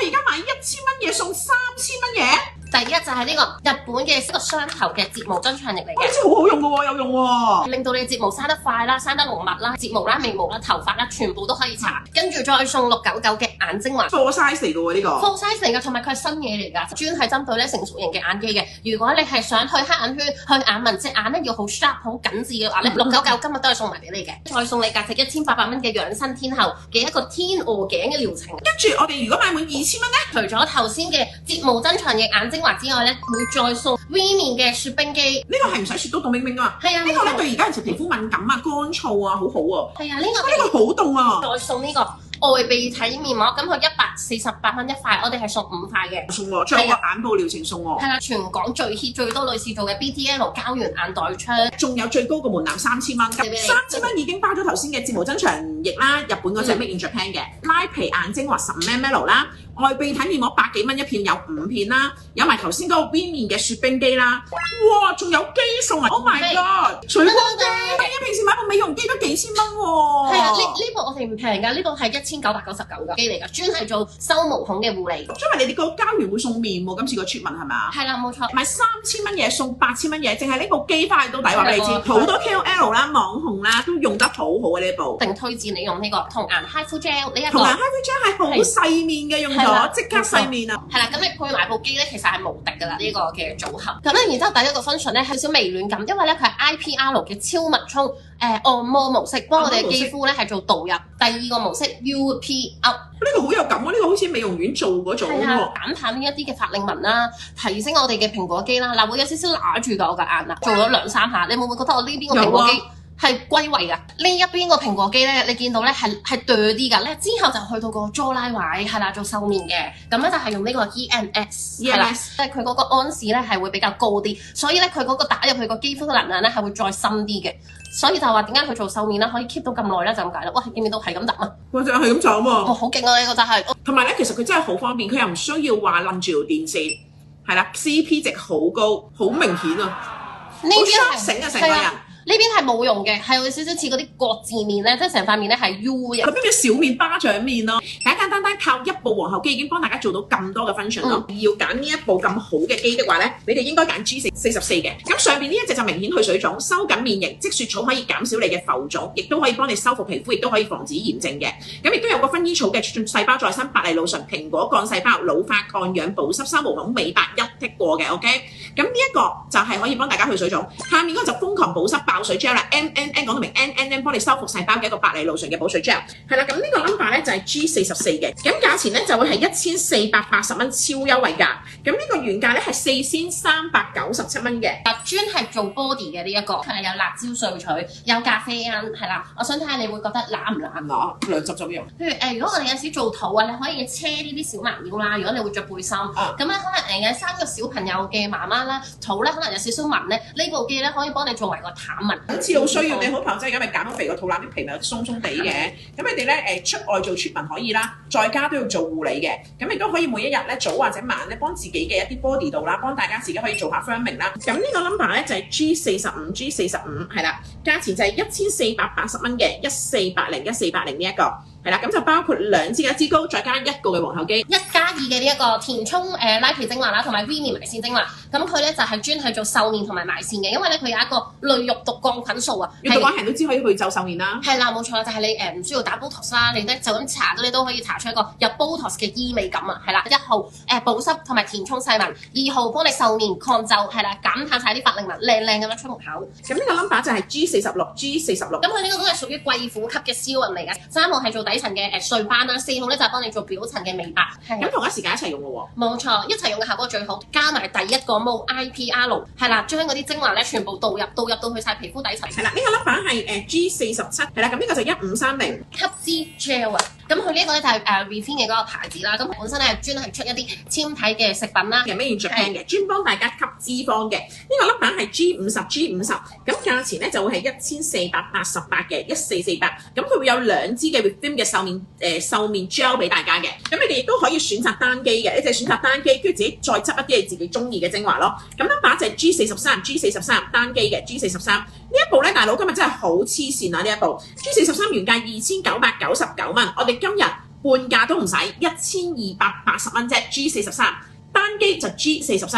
而家買1000蚊嘢送3000蚊嘢。第一就係呢個日本嘅一個雙頭嘅睫毛增強液嚟嘅，好似好好用嘅喎，有用喎，令到你嘅睫毛生得快啦、生得濃密啦、睫毛啦、眉毛啦、頭髮啦，全部都可以搽。跟住再送699嘅眼精華，4 size 嚟嘅喎呢個，4 size 嚟㗎，同埋佢係新嘢嚟㗎，專係針對咧成熟型嘅眼肌嘅。如果你係想去黑眼圈、去眼紋，隻眼咧要好 sharp、好緊緻嘅話咧，699今日都係送埋俾你嘅，再送你價值1800蚊嘅養生天后嘅一個天鵝頸嘅療程。跟住我哋如果買滿2000蚊咧，除咗頭先嘅睫毛增強液眼精華之外咧，會再送 V 面嘅雪冰機。呢個係唔使雪到凍冰冰啊！係啊，呢個咧對而家人皮膚敏感啊、乾燥啊，好好啊。係啊，呢個好凍啊！再送呢個外鼻體面膜，咁佢148蚊一塊，我哋係送5塊嘅。送喎，仲有個眼部療程送喎。係啦，全港最 hit 最多女士做嘅 BTL 膠原眼袋槍，仲有最高個門檻3000蚊，3000蚊已經包咗頭先嘅睫毛增強液啦，日本嗰隻 Made in Japan 嘅拉皮眼精華10ml 啦。外鼻體面膜100幾蚊一片，有5片啦，有埋頭先嗰個 V 面嘅雪冰機啦，哇，仲有機送啊 ！Oh my god， 水光機，平時買部美容機都幾千蚊喎。係啊，呢部我哋唔平㗎，呢部係1999嘅機嚟㗎，專係做收毛孔嘅護理。因為你哋個膠原會送面喎，今次個出文係咪啊？係啦，冇錯。買3000蚊嘢送8000蚊嘢，淨係呢部機翻去都抵，話俾你知。好多 KOL 啦、網紅啦都用得好好嘅呢部。定推薦你用呢個童顏 HIFU Gel 呢一個。童顏 HIFU Gel 係好細面嘅，用咗即刻細面啊！係啦，咁你配埋部機咧，其實係無敵㗎啦呢個嘅組合。咁咧，然之後第一個 function 咧係少少微暖感，因為咧佢係 IPR 嘅超密衝按摩模式，幫我哋嘅肌膚咧係做導入。第二個模式 UP Up， 呢個好有感喎，呢個好似美容院做嗰種喎。減淡呢一啲嘅法令紋啦，提升我哋嘅蘋果肌啦，嗱會有少少揦住㗎我嘅眼啦，做咗2-3下，你會唔會覺得我呢邊個蘋果肌係歸位㗎？呢一邊個蘋果肌咧，你見到咧係對啲㗎咧，之後就去到個 jawline位係啦，做瘦面嘅，咁咧就係用呢個 EMS 係啦，即係佢嗰個安士咧係會比較高啲，所以咧佢嗰個打入去個肌膚嘅能量咧係會再深啲嘅。所以就話點解佢做瘦面啦，可以 keep 到咁耐咧，就咁解啦。哇，見唔見到係咁揼啊？哇，就係咁斬啊！哇，好勁啊！呢個就係。同埋咧，其實佢真係好方便，佢又唔需要話攬住條電線，係啦 ，CP 值好高，好明顯啊！呢邊醒啊，成個人。呢邊係冇用嘅，係會少少似嗰啲國字面咧，即係成塊面咧係 U 嘅。咁邊叫小面巴掌面咯？簡簡單單靠一部皇后機已經幫大家做到咁多嘅 function 咯。要揀呢一部咁好嘅機的話咧，你哋應該揀 G44嘅。咁上邊呢一隻就明顯去水腫、收緊面型，積雪草可以減少你嘅浮腫，亦都可以幫你修復皮膚，亦都可以防止炎症嘅。咁亦都有個薰衣草嘅細胞再生百利露醇、蘋果幹細胞、老化抗氧、保濕收毛孔、美白一剔過嘅。OK， 咁呢一個就係可以幫大家去水腫。下面嗰個就瘋狂保濕爆水 gel 啦 ，NNN 講到明 NNN 幫你修復細胞嘅一個百利露醇嘅補水 gel， 係啦，咁呢個 number 咧就係 G44嘅，咁價錢咧就會係1480蚊超優惠價，咁呢個原價咧係4397蚊嘅。專係做 body 嘅呢一個，係有辣椒萃取，有咖啡因，係啦，我想睇下你會覺得懶唔懶？攞兩執用。譬如如果我哋有時做肚啊，你可以車呢啲小蠻腰啦，如果你會着背心，咁咧可能有生個小朋友嘅媽媽啦，肚咧可能有少少紋咧，呢部機咧可以幫你做埋個淡紋。好似好需要你好朋友仔咁咪減咗肥個肚腩啲皮咪鬆鬆地嘅，咁你哋咧出外做出紋可以啦，在家都要做護理嘅，咁亦都可以每一日咧早或者晚咧幫自己嘅一啲 body 度啦，幫大家自己可以做下 firming 啦。咁呢個 number 咧就係 G45 係啦，價錢就係1480蚊嘅1480呢一個。係啦，咁就包括2支嘅脂膏，再加1個嘅皇后機，1+2嘅呢一個填充拉皮精華啦，同埋 V 面埋線精華。咁佢咧就係專係做瘦面同埋埋線嘅，因為咧佢有一個類肉毒桿菌素啊。肉毒桿菌都知可以去皺瘦面啦。係啦，冇錯，就係你唔需要打 Botox 啦，你咧就咁搽咗你都可以搽出一個有 Botox 嘅醫美感啊。係啦，1號保濕同埋填充細紋，2號幫你瘦面抗皺，係啦，減淡晒啲法令紋，靚靚咁樣出門口。咁呢個 number 就係 G46。咁佢呢個都係屬於貴婦級嘅銷魂嚟嘅。3號係做底層嘅碎斑啦，4號咧就係幫你做表層嘅美白。咁同一時間一齊用咯喎。冇錯，一齊用嘅效果最好，加埋第一個毛 IPR 係啦，將嗰啲精華咧全部導入到去晒皮膚底層。係啦，呢個 number 係G47，係啦，咁呢個就1530吸脂 gel 啊。咁佢呢個咧就係Refine 嘅嗰個牌子啦，咁本身咧係專係出一啲纖體嘅食品啦，嘅 Made in Japan 嘅，專幫大家吸脂肪嘅。呢個 number 係 G50，咁價錢咧就會係1488嘅1448，咁佢會有2支嘅 Refine 嘅瘦面 gel 俾大家嘅，咁你哋亦都可以選擇單機嘅，你就選擇單機，跟住自己再執一啲你自己中意嘅精華咯。咁 number 就係 G43 單機嘅 G43，呢一部咧大佬今日真係好黐線啊！呢一部 G43 原價2999蚊，我哋今日半價都唔使，1280蚊啫。G43單機就 G43。